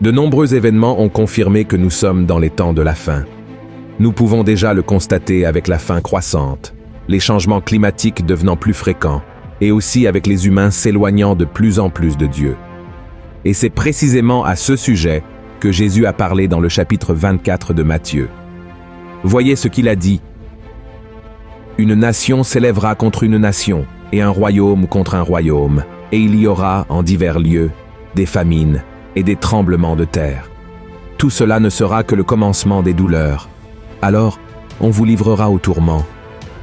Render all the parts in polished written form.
De nombreux événements ont confirmé que nous sommes dans les temps de la fin. Nous pouvons déjà le constater avec la faim croissante, les changements climatiques devenant plus fréquents, et aussi avec les humains s'éloignant de plus en plus de Dieu. Et c'est précisément à ce sujet que Jésus a parlé dans le chapitre 24 de Matthieu. Voyez ce qu'il a dit. « Une nation s'élèvera contre une nation, et un royaume contre un royaume, et il y aura, en divers lieux, des famines et des tremblements de terre. Tout cela ne sera que le commencement des douleurs. Alors, on vous livrera au tourment,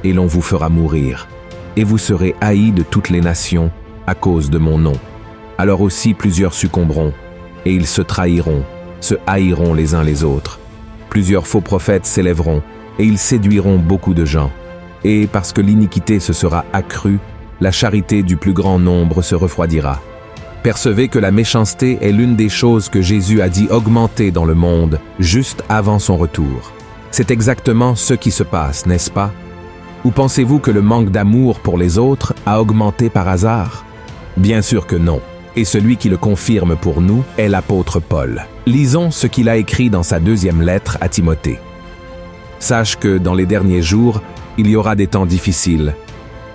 et l'on vous fera mourir, et vous serez haïs de toutes les nations à cause de mon nom. Alors aussi plusieurs succomberont, et ils se trahiront, se haïront les uns les autres. Plusieurs faux prophètes s'élèveront, et ils séduiront beaucoup de gens. Et parce que l'iniquité se sera accrue, la charité du plus grand nombre se refroidira. Percevez que la méchanceté est l'une des choses que Jésus a dit augmenter dans le monde juste avant son retour. C'est exactement ce qui se passe, n'est-ce pas? Ou pensez-vous que le manque d'amour pour les autres a augmenté par hasard? Bien sûr que non. Et celui qui le confirme pour nous est l'apôtre Paul. Lisons ce qu'il a écrit dans sa deuxième lettre à Timothée. « Sache que dans les derniers jours, il y aura des temps difficiles,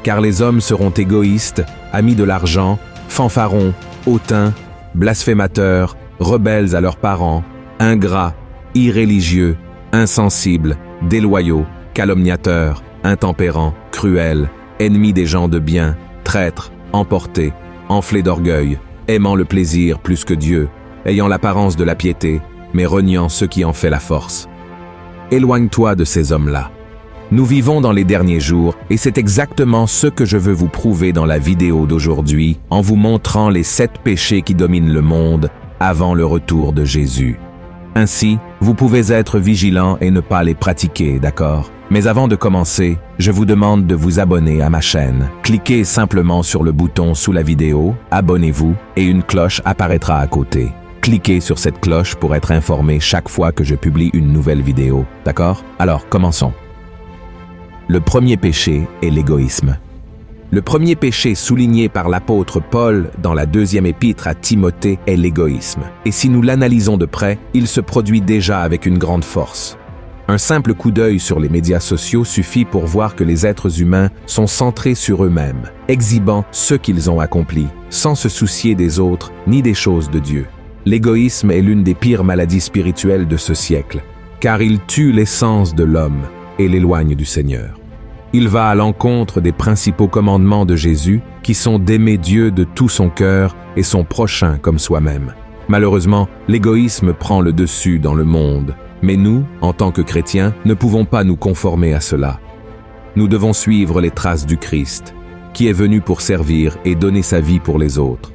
car les hommes seront égoïstes, amis de l'argent, fanfarons, hautains, blasphémateurs, rebelles à leurs parents, ingrats, irréligieux, insensibles, déloyaux, calomniateurs, intempérants, cruels, ennemis des gens de bien, traîtres, emportés, enflés d'orgueil, aimant le plaisir plus que Dieu, ayant l'apparence de la piété, mais reniant ce qui en fait la force. Éloigne-toi de ces hommes-là. Nous vivons dans les derniers jours et c'est exactement ce que je veux vous prouver dans la vidéo d'aujourd'hui en vous montrant les 7 péchés qui dominent le monde avant le retour de Jésus. Ainsi, vous pouvez être vigilants et ne pas les pratiquer, d'accord? Mais avant de commencer, je vous demande de vous abonner à ma chaîne. Cliquez simplement sur le bouton sous la vidéo, abonnez-vous et une cloche apparaîtra à côté. Cliquez sur cette cloche pour être informé chaque fois que je publie une nouvelle vidéo, d'accord? Alors, commençons. Le premier péché est l'égoïsme. Le premier péché souligné par l'apôtre Paul dans la deuxième épître à Timothée est l'égoïsme. Et si nous l'analysons de près, il se produit déjà avec une grande force. Un simple coup d'œil sur les médias sociaux suffit pour voir que les êtres humains sont centrés sur eux-mêmes, exhibant ce qu'ils ont accompli, sans se soucier des autres ni des choses de Dieu. L'égoïsme est l'une des pires maladies spirituelles de ce siècle, car il tue l'essence de l'homme et l'éloigne du Seigneur. Il va à l'encontre des principaux commandements de Jésus, qui sont d'aimer Dieu de tout son cœur et son prochain comme soi-même. Malheureusement, l'égoïsme prend le dessus dans le monde, mais nous, en tant que chrétiens, ne pouvons pas nous conformer à cela. Nous devons suivre les traces du Christ, qui est venu pour servir et donner sa vie pour les autres.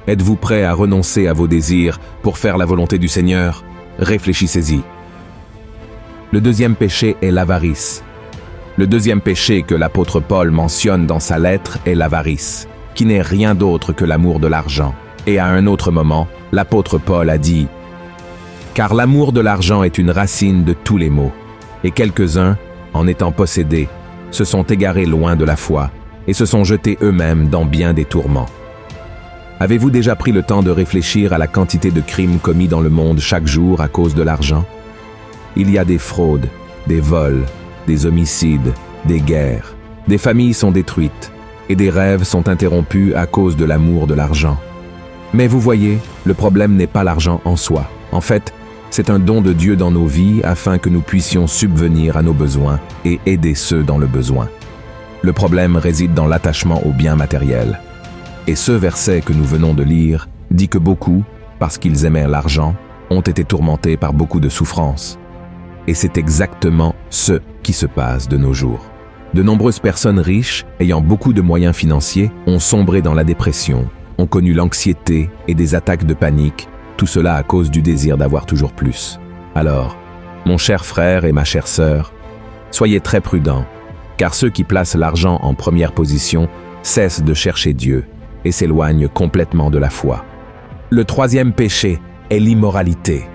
Êtes-vous prêts à renoncer à vos désirs pour faire la volonté du Seigneur? Réfléchissez-y. Le deuxième péché est l'avarice. Le deuxième péché que l'apôtre Paul mentionne dans sa lettre est l'avarice, qui n'est rien d'autre que l'amour de l'argent. Et à un autre moment, l'apôtre Paul a dit « Car l'amour de l'argent est une racine de tous les maux, et quelques-uns, en étant possédés, se sont égarés loin de la foi, et se sont jetés eux-mêmes dans bien des tourments. » Avez-vous déjà pris le temps de réfléchir à la quantité de crimes commis dans le monde chaque jour à cause de l'argent? Il y a des fraudes, des vols, des homicides, des guerres. Des familles sont détruites et des rêves sont interrompus à cause de l'amour de l'argent. Mais vous voyez, le problème n'est pas l'argent en soi. En fait, c'est un don de Dieu dans nos vies afin que nous puissions subvenir à nos besoins et aider ceux dans le besoin. Le problème réside dans l'attachement aux biens matériels. Et ce verset que nous venons de lire dit que beaucoup, parce qu'ils aimaient l'argent, ont été tourmentés par beaucoup de souffrances. Et c'est exactement ce qui se passe de nos jours. De nombreuses personnes riches, ayant beaucoup de moyens financiers, ont sombré dans la dépression, ont connu l'anxiété et des attaques de panique, tout cela à cause du désir d'avoir toujours plus. Alors, mon cher frère et ma chère sœur, soyez très prudents, car ceux qui placent l'argent en première position cessent de chercher Dieu et s'éloignent complètement de la foi. Le troisième péché est l'immoralité.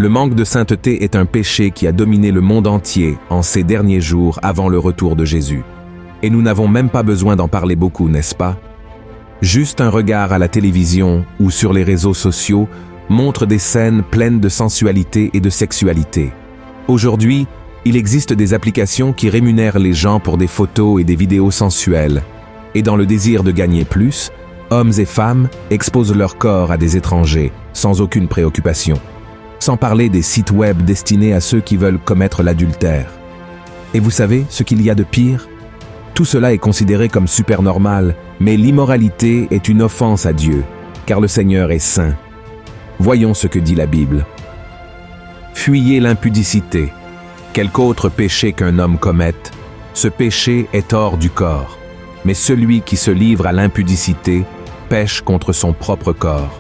Le manque de sainteté est un péché qui a dominé le monde entier en ces derniers jours avant le retour de Jésus. Et nous n'avons même pas besoin d'en parler beaucoup, n'est-ce pas? Juste un regard à la télévision ou sur les réseaux sociaux montrent des scènes pleines de sensualité et de sexualité. Aujourd'hui, il existe des applications qui rémunèrent les gens pour des photos et des vidéos sensuelles. Et dans le désir de gagner plus, hommes et femmes exposent leur corps à des étrangers, sans aucune préoccupation. Sans parler des sites web destinés à ceux qui veulent commettre l'adultère. Et vous savez ce qu'il y a de pire? Tout cela est considéré comme super normal, mais l'immoralité est une offense à Dieu, car le Seigneur est saint. Voyons ce que dit la Bible. Fuyez l'impudicité. Quelque autre péché qu'un homme commette, ce péché est hors du corps. Mais celui qui se livre à l'impudicité pèche contre son propre corps.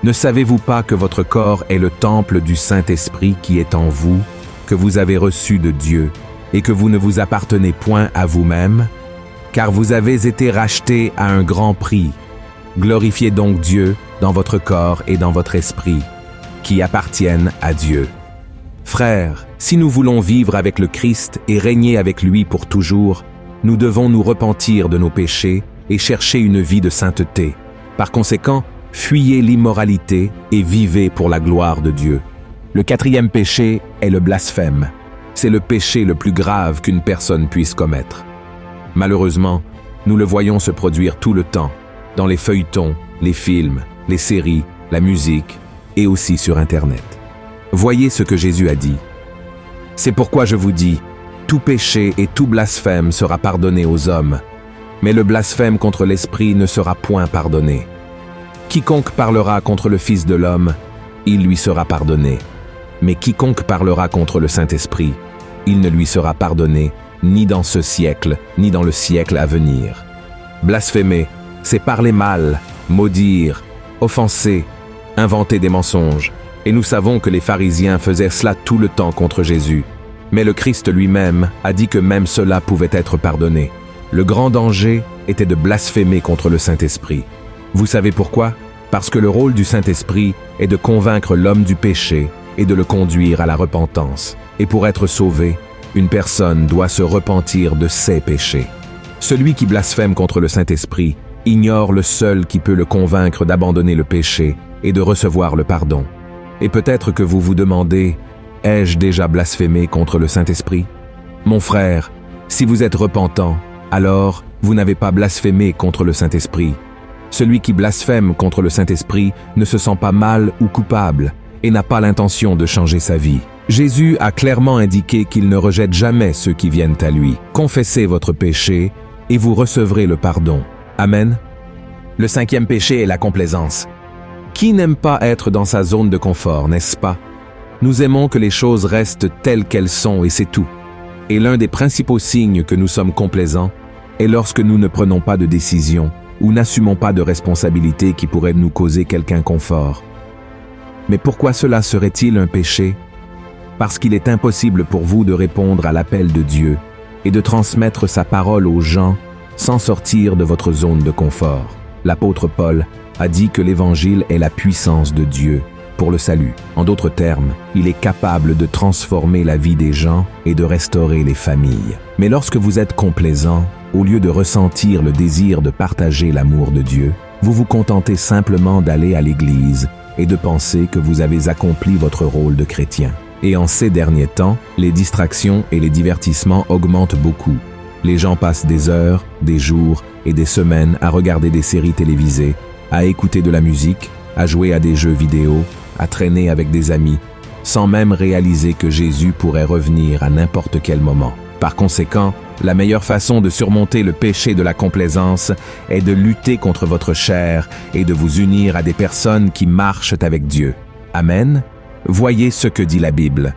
Ne savez-vous pas que votre corps est le temple du Saint-Esprit qui est en vous, que vous avez reçu de Dieu, et que vous ne vous appartenez point à vous-même, car vous avez été rachetés à un grand prix. Glorifiez donc Dieu dans votre corps et dans votre esprit, qui appartiennent à Dieu. Frères, si nous voulons vivre avec le Christ et régner avec lui pour toujours, nous devons nous repentir de nos péchés et chercher une vie de sainteté. Par conséquent, fuyez l'immoralité et vivez pour la gloire de Dieu. Le 4e péché est le blasphème. C'est le péché le plus grave qu'une personne puisse commettre. Malheureusement, nous le voyons se produire tout le temps, dans les feuilletons, les films, les séries, la musique et aussi sur Internet. Voyez ce que Jésus a dit. C'est pourquoi je vous dis, tout péché et tout blasphème sera pardonné aux hommes, mais le blasphème contre l'Esprit ne sera point pardonné. Quiconque parlera contre le Fils de l'homme, il lui sera pardonné. Mais quiconque parlera contre le Saint-Esprit, il ne lui sera pardonné, ni dans ce siècle, ni dans le siècle à venir. Blasphémer, c'est parler mal, maudire, offenser, inventer des mensonges. Et nous savons que les pharisiens faisaient cela tout le temps contre Jésus. Mais le Christ lui-même a dit que même cela pouvait être pardonné. Le grand danger était de blasphémer contre le Saint-Esprit. Vous savez pourquoi? Parce que le rôle du Saint-Esprit est de convaincre l'homme du péché et de le conduire à la repentance. Et pour être sauvé, une personne doit se repentir de ses péchés. Celui qui blasphème contre le Saint-Esprit ignore le seul qui peut le convaincre d'abandonner le péché et de recevoir le pardon. Et peut-être que vous vous demandez, ai-je déjà blasphémé contre le Saint-Esprit? Mon frère, si vous êtes repentant, alors vous n'avez pas blasphémé contre le Saint-Esprit. Celui qui blasphème contre le Saint-Esprit ne se sent pas mal ou coupable et n'a pas l'intention de changer sa vie. Jésus a clairement indiqué qu'il ne rejette jamais ceux qui viennent à lui. Confessez votre péché et vous recevrez le pardon. Amen. Le 5e péché est la complaisance. Qui n'aime pas être dans sa zone de confort, n'est-ce pas? Nous aimons que les choses restent telles qu'elles sont et c'est tout. Et l'un des principaux signes que nous sommes complaisants est lorsque nous ne prenons pas de décision ou n'assumons pas de responsabilité qui pourrait nous causer quelque inconfort. Mais pourquoi cela serait-il un péché? Parce qu'il est impossible pour vous de répondre à l'appel de Dieu et de transmettre sa parole aux gens sans sortir de votre zone de confort. L'apôtre Paul a dit que l'Évangile est la puissance de Dieu pour le salut. En d'autres termes, il est capable de transformer la vie des gens et de restaurer les familles. Mais lorsque vous êtes complaisant, au lieu de ressentir le désir de partager l'amour de Dieu, vous vous contentez simplement d'aller à l'église et de penser que vous avez accompli votre rôle de chrétien. Et en ces derniers temps, les distractions et les divertissements augmentent beaucoup. Les gens passent des heures, des jours et des semaines à regarder des séries télévisées, à écouter de la musique, à jouer à des jeux vidéo, à traîner avec des amis, sans même réaliser que Jésus pourrait revenir à n'importe quel moment. Par conséquent, la meilleure façon de surmonter le péché de la complaisance est de lutter contre votre chair et de vous unir à des personnes qui marchent avec Dieu. Amen. Voyez ce que dit la Bible.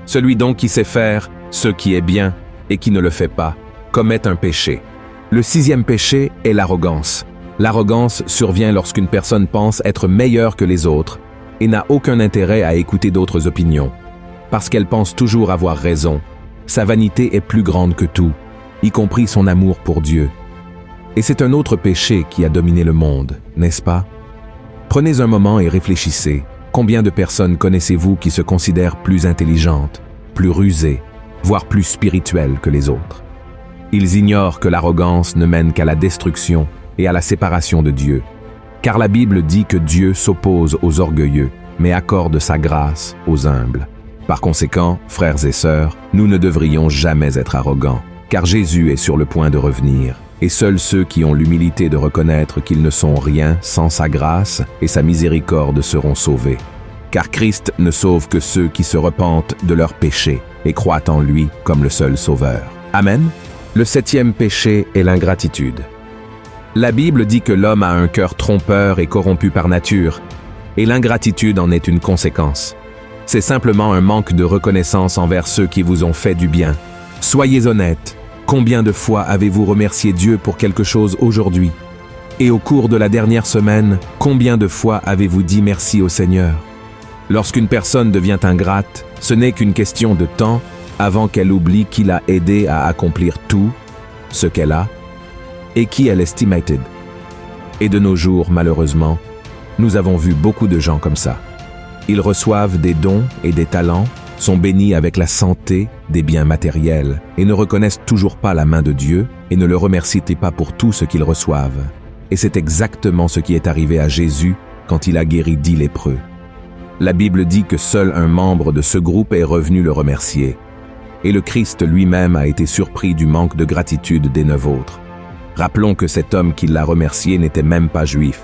Celui donc qui sait faire ce qui est bien et qui ne le fait pas commet un péché. Le 6e péché est l'arrogance. L'arrogance survient lorsqu'une personne pense être meilleure que les autres et n'a aucun intérêt à écouter d'autres opinions. Parce qu'elle pense toujours avoir raison, sa vanité est plus grande que tout, y compris son amour pour Dieu. Et c'est un autre péché qui a dominé le monde, n'est-ce pas? Prenez un moment et réfléchissez. Combien de personnes connaissez-vous qui se considèrent plus intelligentes, plus rusées, voire plus spirituelles que les autres? Ils ignorent que l'arrogance ne mène qu'à la destruction et à la séparation de Dieu. Car la Bible dit que Dieu s'oppose aux orgueilleux, mais accorde sa grâce aux humbles. Par conséquent, frères et sœurs, nous ne devrions jamais être arrogants, car Jésus est sur le point de revenir, et seuls ceux qui ont l'humilité de reconnaître qu'ils ne sont rien sans sa grâce et sa miséricorde seront sauvés. Car Christ ne sauve que ceux qui se repentent de leurs péchés et croient en lui comme le seul sauveur. Amen. Le 7e péché est l'ingratitude. La Bible dit que l'homme a un cœur trompeur et corrompu par nature, et l'ingratitude en est une conséquence. C'est simplement un manque de reconnaissance envers ceux qui vous ont fait du bien. Soyez honnêtes, combien de fois avez-vous remercié Dieu pour quelque chose aujourd'hui? Et au cours de la dernière semaine, combien de fois avez-vous dit merci au Seigneur? Lorsqu'une personne devient ingrate, ce n'est qu'une question de temps avant qu'elle oublie qui l'a aidé à accomplir tout ce qu'elle a et qui elle estimated. Et de nos jours, malheureusement, nous avons vu beaucoup de gens comme ça. Ils reçoivent des dons et des talents, sont bénis avec la santé, des biens matériels, et ne reconnaissent toujours pas la main de Dieu et ne le remercient pas pour tout ce qu'ils reçoivent. Et c'est exactement ce qui est arrivé à Jésus quand il a guéri 10 lépreux. La Bible dit que seul un membre de ce groupe est revenu le remercier. Et le Christ lui-même a été surpris du manque de gratitude des 9 autres. Rappelons que cet homme qui l'a remercié n'était même pas juif.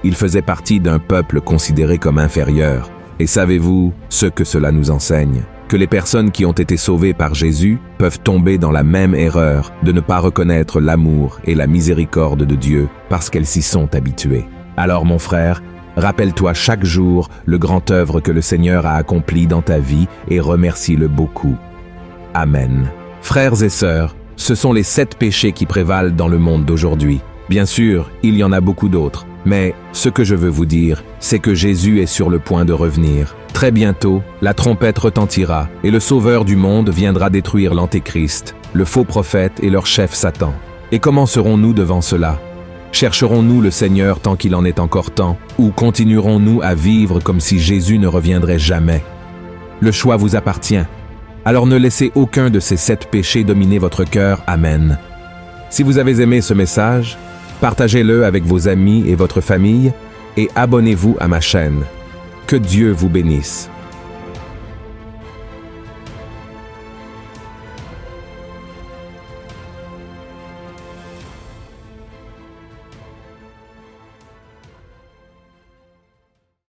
Il faisait partie d'un peuple considéré comme inférieur. Et savez-vous ce que cela nous enseigne? Que les personnes qui ont été sauvées par Jésus peuvent tomber dans la même erreur de ne pas reconnaître l'amour et la miséricorde de Dieu parce qu'elles s'y sont habituées. Alors mon frère, rappelle-toi chaque jour le grand œuvre que le Seigneur a accompli dans ta vie et remercie-le beaucoup. Amen. Frères et sœurs, ce sont les 7 péchés qui prévalent dans le monde d'aujourd'hui. Bien sûr, il y en a beaucoup d'autres, mais ce que je veux vous dire, c'est que Jésus est sur le point de revenir. Très bientôt, la trompette retentira et le Sauveur du monde viendra détruire l'Antéchrist, le faux prophète et leur chef Satan. Et comment serons-nous devant cela? Chercherons-nous le Seigneur tant qu'il en est encore temps, ou continuerons-nous à vivre comme si Jésus ne reviendrait jamais? Le choix vous appartient. Alors ne laissez aucun de ces 7 péchés dominer votre cœur. Amen. Si vous avez aimé ce message, partagez-le avec vos amis et votre famille et abonnez-vous à ma chaîne. Que Dieu vous bénisse.